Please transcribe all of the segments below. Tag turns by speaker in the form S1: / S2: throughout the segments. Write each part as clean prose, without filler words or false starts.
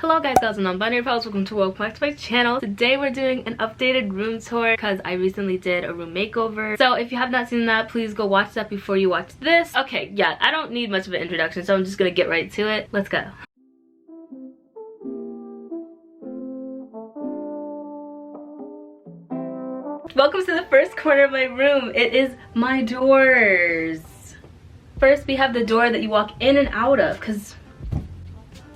S1: Hello guys, girls and non-binary pals, welcome to welcome back to my channel. Today we're doing an updated room tour because I recently did a room makeover. So if you have not seen that, please go watch that before you watch this. Okay, yeah, I don't need much of an introduction, so I'm just gonna get right to it. Let's go. Welcome to the first corner of my room. It is my doors. First, we have the door that you walk in and out of, because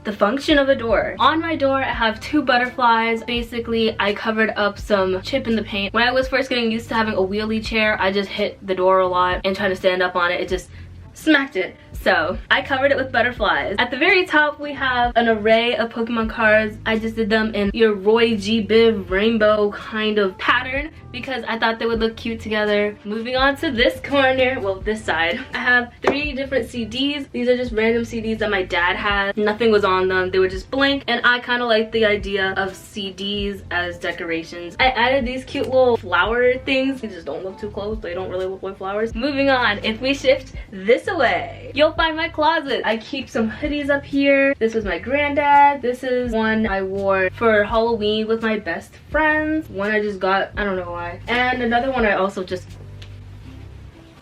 S1: the function of a door. On my door, I have two butterflies. Basically, I covered up some chip in the paint. When I was first getting used to having a wheelie chair, I just hit the door a lot and trying to stand up on it. It just smacked it. So I covered it with butterflies. At the very top, we have an array of Pokemon cards. I just did them in your Roy G. Biv rainbow kind of pattern because I thought they would look cute together. Moving on to this corner, well, this side, I have 3 different CDs. These are just random CDs that my dad had. Nothing was on them. They were just blank, and I kind of like the idea of CDs as decorations. I added these cute little flower things. They just don't look too close. They don't really look like flowers. Moving on, if we shift this away, you'll find my closet. I keep some hoodies up here. This was my granddad. This is one I wore for Halloween with my best friends. One I just got, I don't know why. And another one I also just,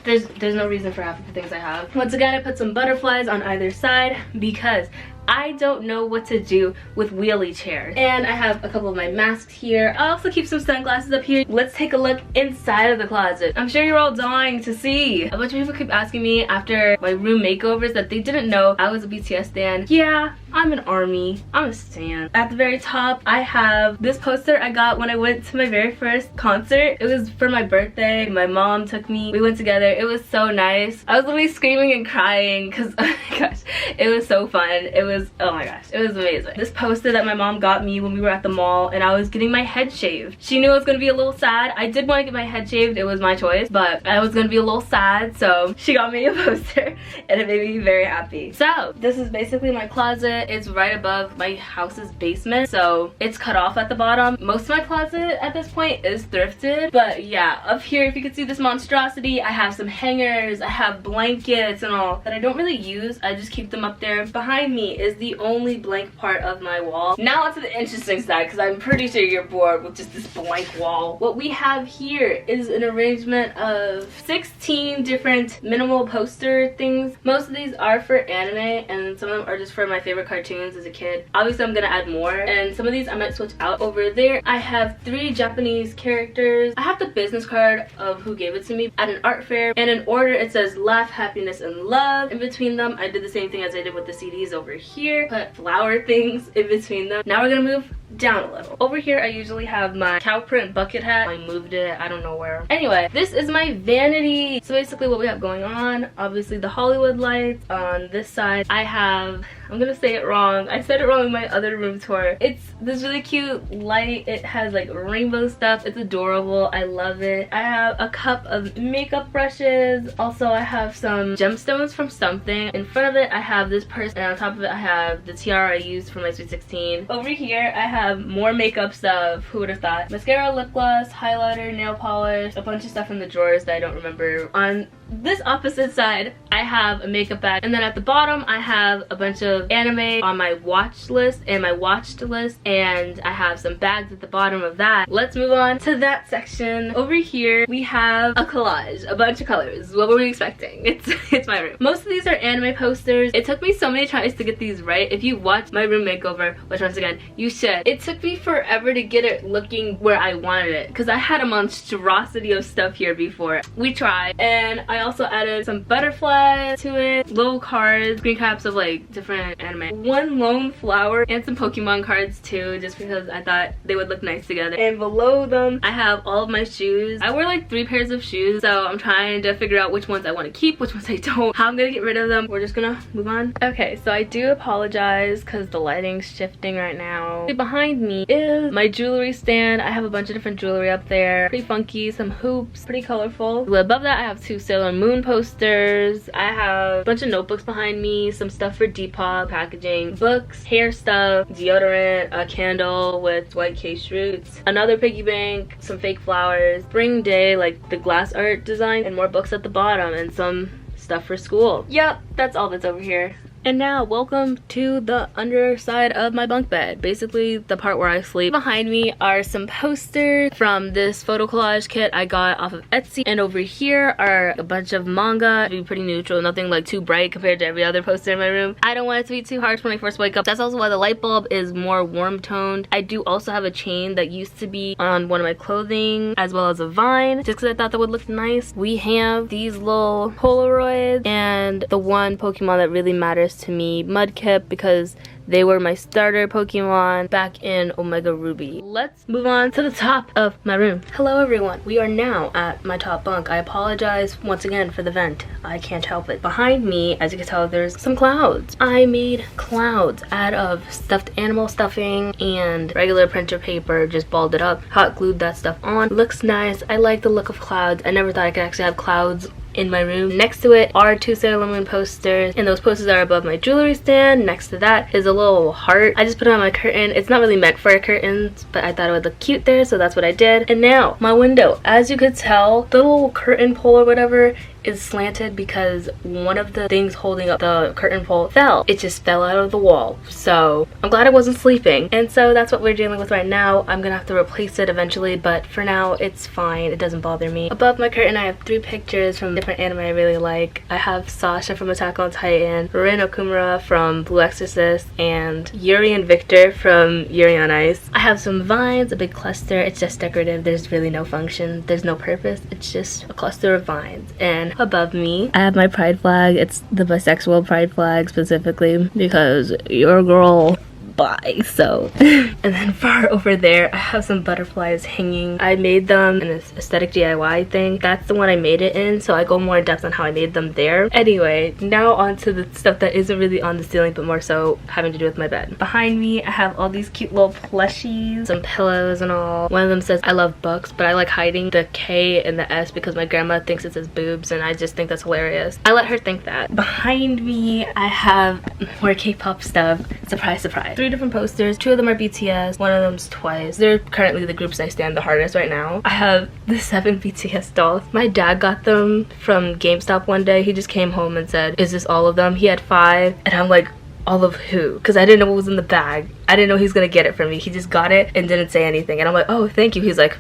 S1: there's no reason for half of the things I have. Once again, I put some butterflies on either side because I don't know what to do with wheelie chairs. And I have a couple of my masks here. I also keep some sunglasses up here. Let's take a look inside of the closet. I'm sure you're all dying to see. A bunch of people keep asking me after my room makeovers that they didn't know I was a BTS stan. Yeah, I'm an ARMY. I'm a stan. At the very top, I have this poster I got when I went to my very first concert. It was for my birthday. My mom took me. We went together. It was so nice. I was literally screaming and crying because, oh my gosh, it was so fun. It was, oh my gosh, it was amazing. This poster that my mom got me when we were at the mall and I was getting my head shaved. She knew I was gonna be a little sad. I did want to get my head shaved. It was my choice, but I was gonna be a little sad, so she got me a poster and it made me very happy. So this is basically my closet. It's right above my house's basement, so it's cut off at the bottom. Most of my closet at this point is thrifted, but yeah, up here, if you can see this monstrosity, I have some hangers, I have blankets and all that I don't really use. I just keep them up there. Behind me is the only blank part of my wall. Now onto the interesting side, because I'm pretty sure you're bored with just this blank wall. What we have here is an arrangement of 16 different minimal poster things. Most of these are for anime, and some of them are just for my favorite cartoons as a kid. Obviously, I'm gonna add more, and some of these I might switch out. Over there, I have 3 Japanese characters. I have the business card of who gave it to me at an art fair, and in order it says laugh, happiness, and love. In between them, I did the same thing as I did with the CDs over here. Put flower things in between them. Now we're gonna move down a little. Over here, I usually have my cow print bucket hat. I moved it, I don't know where. Anyway, this is my vanity. So basically what we have going on, obviously the Hollywood lights. On this side, I have, I'm gonna say it wrong. I said it wrong in my other room tour. It's this really cute light. It has like rainbow stuff. It's adorable. I love it. I have a cup of makeup brushes. Also, I have some gemstones from something. In front of it, I have this purse, and on top of it, I have the tiara I used for my Sweet 16. Over here, I have more makeup stuff. Who would have thought? Mascara, lip gloss, highlighter, nail polish, a bunch of stuff in the drawers that I don't remember. On this opposite side, I have a makeup bag, and then at the bottom I have a bunch of anime on my watch list and my watched list, and I have some bags at the bottom of that. Let's move on to that section. Over here we have a collage, a bunch of colors. What were we expecting? It's my room. Most of these are anime posters. It took me so many tries to get these right. If you watch my room makeover, which once again you should, it took me forever to get it looking where I wanted it because I had a monstrosity of stuff here before. We tried, and I also added some butterflies to it, little cards, screen caps of like different anime, one lone flower, and some Pokemon cards too, just because I thought they would look nice together. And below them, I have all of my shoes. I wear like 3 pairs of shoes, so I'm trying to figure out which ones I want to keep, which ones I don't, how I'm gonna get rid of them. We're just gonna move on. Okay, so I do apologize because the lighting's shifting right now. Behind me is my jewelry stand. I have a bunch of different jewelry up there. Pretty funky, some hoops, pretty colorful. Above that, I have 2 Sailor Moon posters. I have a bunch of notebooks behind me, some stuff for Depop, packaging, books, hair stuff, deodorant, a candle with white case roots, another piggy bank, some fake flowers, spring day, like the glass art design, and more books at the bottom, and some stuff for school. Yep, that's all that's over here. And now, welcome to the underside of my bunk bed. Basically, the part where I sleep. Behind me are some posters from this photo collage kit I got off of Etsy. And over here are a bunch of manga. Be pretty neutral, nothing like too bright compared to every other poster in my room. I don't want it to be too harsh when I first wake up. That's also why the light bulb is more warm toned. I do also have a chain that used to be on one of my clothing, as well as a vine, just because I thought that would look nice. We have these little Polaroids and the one Pokemon that really matters to me, Mudkip, because they were my starter Pokemon back in Omega Ruby. Let's move on to the top of my room. Hello everyone, we are now at my top bunk. I apologize once again for the vent. I can't help it. Behind me, as you can tell, there's some clouds. I made clouds out of stuffed animal stuffing and regular printer paper, just balled it up, hot glued that stuff on. Looks nice. I like the look of clouds. I never thought I could actually have clouds in my room. Next to it are two Sailor Moon posters, and those posters are above my jewelry stand. Next to that is a little heart. I just put it on my curtain. It's not really meant for curtains, but I thought it would look cute there, so that's what I did. And now my window, as you could tell, the little curtain pole or whatever is slanted because one of the things holding up the curtain pole fell. It just fell out of the wall. So I'm glad I wasn't sleeping. And so that's what we're dealing with right now. I'm gonna have to replace it eventually, but for now it's fine. It doesn't bother me. Above my curtain I have 3 pictures from different anime I really like. I have Sasha from Attack on Titan, Rin Okumura from Blue Exorcist, and Yuri and Victor from Yuri on Ice. I have some vines, a big cluster. It's just decorative. There's really no function. There's no purpose. It's just a cluster of vines. And above me I have my pride flag. It's the bisexual pride flag specifically because your girl bi, so and then far over there I have some butterflies hanging. I made them in this aesthetic DIY thing. That's the one I made it in, so I go more in depth on how I made them there. Anyway, now on to the stuff that isn't really on the ceiling but more so having to do with my bed. Behind me I have all these cute little plushies, some pillows and all. One of them says I love books, but I like hiding the K and the S because my grandma thinks it says boobs and I just think that's hilarious. I let her think that. Behind me I have more K-pop stuff. Surprise, surprise. 3 different posters. 2 of them are BTS, one of them's Twice. They're currently the groups I stand the hardest right now. I have the 7 BTS dolls. My dad got them from GameStop one day. He just came home and said, "Is this all of them?" He had 5 and I'm like, all of who? Because I didn't know what was in the bag. I didn't know he was gonna get it from me. He just got it and didn't say anything and I'm like, oh, thank you. He's like,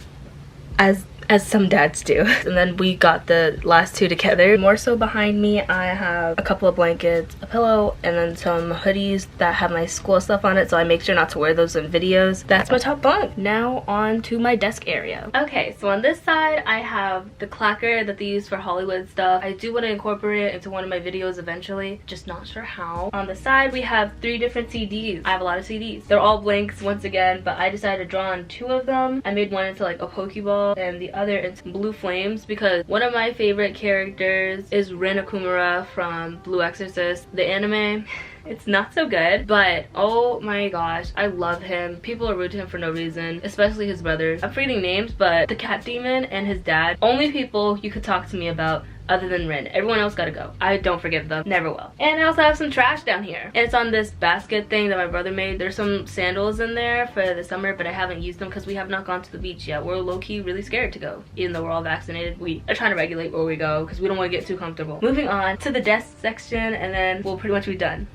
S1: as some dads do. And then we got the last 2 together. More so behind me I have a couple of blankets, a pillow, and then some hoodies that have my school stuff on it, so I make sure not to wear those in videos. That's my top bunk. Now on to my desk area. Okay, so on this side I have the clacker that they use for Hollywood stuff. I do want to incorporate it into one of my videos eventually, just not sure how. On the side we have 3 different CDs. I have a lot of CDs. They're all blanks once again, but I decided to draw on 2 of them. I made one into like a Pokeball and the other into blue flames because one of my favorite characters is Rin Okumura from Blue Exorcist. The anime, it's not so good, but oh my gosh, I love him. People are rude to him for no reason, especially his brothers. I'm forgetting names, but the cat demon and his dad, only people you could talk to me about other than Rin. Everyone else gotta go. I don't forgive them. Never will. And I also have some trash down here. And it's on this basket thing that my brother made. There's some sandals in there for the summer, but I haven't used them because we have not gone to the beach yet. We're low-key really scared to go. Even though we're all vaccinated, we are trying to regulate where we go because we don't want to get too comfortable. Moving on to the desk section and then we'll pretty much be done.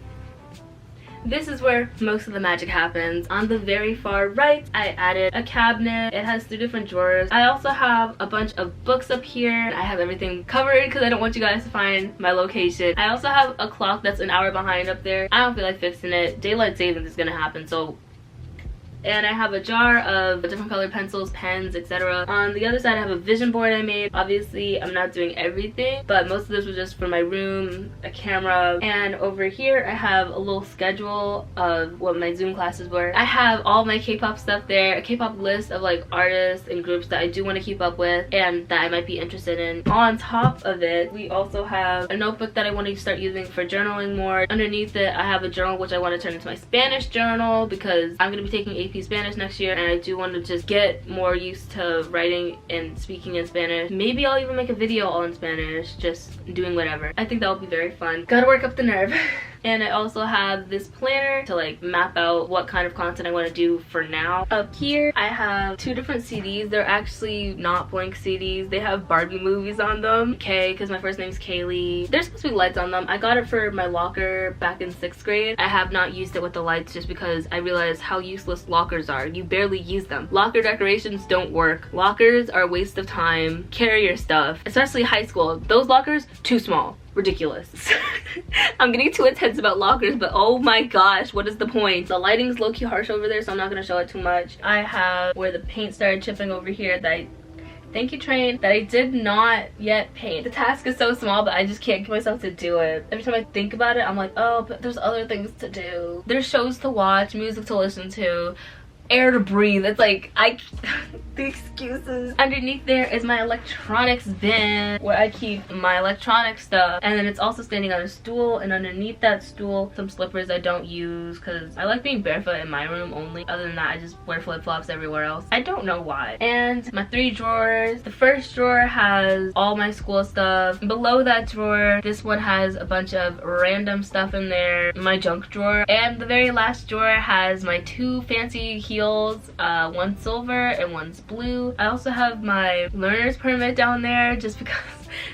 S1: This is where most of the magic happens. On the very far right, I added a cabinet. It has 3 different drawers. I also have a bunch of books up here. I have everything covered because I don't want you guys to find my location. I also have a clock that's an hour behind up there. I don't feel like fixing it. Daylight savings is gonna happen, so. And I have a jar of different colored pencils, pens, etc. On the other side I have a vision board I made. Obviously I'm not doing everything, but most of this was just for my room, a camera, and over here I have a little schedule of what my Zoom classes were. I have all my K-pop stuff there, a K-pop list of like artists and groups that I do want to keep up with and that I might be interested in. On top of it, we also have a notebook that I want to start using for journaling more. Underneath it I have a journal which I want to turn into my Spanish journal because I'm going to be taking AP Spanish next year and I do want to just get more used to writing and speaking in Spanish. Maybe I'll even make a video all in Spanish, just doing whatever. I think that will be very fun. Gotta work up the nerve. And I also have this planner to like map out what kind of content I want to do for now. Up here I have 2 different CDs. They're actually not blank CDs. They have Barbie movies on them. K, because my first name's Kaylee. There's supposed to be lights on them. I got it for my locker back in 6th grade. I have not used it with the lights just because I realized how useless lockers are. You barely use them. Locker decorations don't work. Lockers are a waste of time. Carry your stuff, especially high school. Those lockers, too small. Ridiculous. I'm getting too intense about lockers, but oh my gosh, what is the point? The lighting's low-key harsh over there, so I'm not gonna show it too much. I have where the paint started chipping over here that thank you, train, that I did not yet paint. The task is so small, but I just can't get myself to do it. Every time I think about it, I'm like, oh, but there's other things to do. There's shows to watch, music to listen to, air to breathe. It's like the excuses. Underneath there is my electronics bin where I keep my electronic stuff, and then it's also standing on a stool, and underneath that stool some slippers I don't use because I like being barefoot in my room only. Other than that, I just wear flip-flops everywhere else. I don't know why. And my 3 drawers. The first drawer has all my school stuff. Below that drawer, this one has a bunch of random stuff in there. My junk drawer. And the very last drawer has my 2 fancy heels, one silver and one's blue. I also have my learner's permit down there just because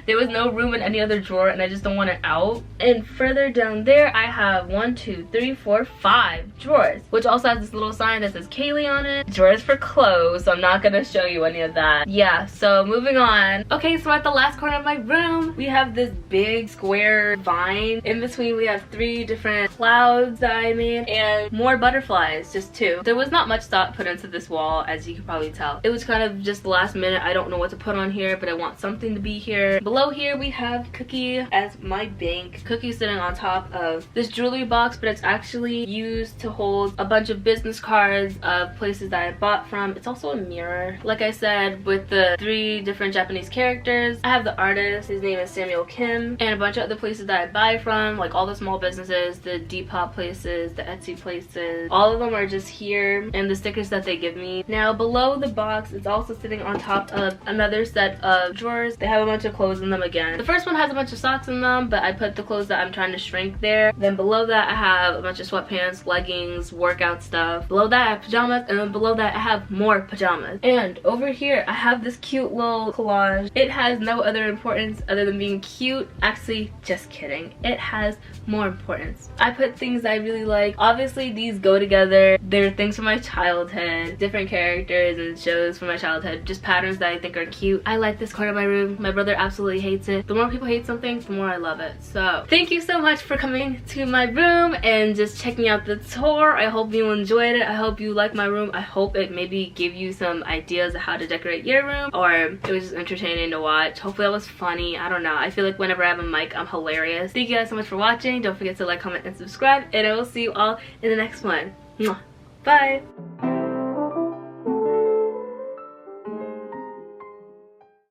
S1: there was no room in any other drawer and I just don't want it out. And further down there I have 1, 2, 3, 4, 5 drawers, which also has this little sign that says Kaylee on it. Drawers for clothes, so I'm not gonna show you any of that. Yeah, so moving on. Okay, so at the last corner of my room we have this big square vine. In between we have 3 different clouds that I made and more butterflies, just 2. There was not much thought put into this wall, as you can probably tell. It was kind of just the last minute. I don't know what to put on here, but I want something to be here. Below here we have Cookie as my bank. Cookie's sitting on top of this jewelry box, but it's actually used to hold a bunch of business cards of places that I bought from. It's also a mirror. Like I said, with the 3 different Japanese characters, I have the artist, his name is Samuel Kim, and a bunch of other places that I buy from, like all the small businesses, the Depop places, the Etsy places. All of them are just here, and the stickers that they give me. Now below the box, it's also sitting on top of another set of drawers. They have a bunch of clothes in them again. The first one has a bunch of socks in them, but I put the clothes that I'm trying to shrink there. Then below that I have a bunch of sweatpants, leggings, workout stuff. Below that I have pajamas, and then below that I have more pajamas. And over here I have this cute little collage. It has no other importance other than being cute. Actually, just kidding. It has more importance. I put things I really like. Obviously these go together. They're things from my childhood, different characters and shows from my childhood, just patterns that I think are cute. I like this corner of my room. My brother absolutely hates it. The more people hate something, the more I love it. So thank you so much for coming to my room and just checking out the tour. I hope you enjoyed it. I hope you like my room. I hope it maybe gave you some ideas of how to decorate your room, or it was just entertaining to watch. Hopefully that was funny. I don't know. I feel like whenever I have a mic, I'm hilarious. Thank you guys so much for watching. Don't forget to like, comment, and subscribe, and I will see you all in the next one. Mwah. Bye.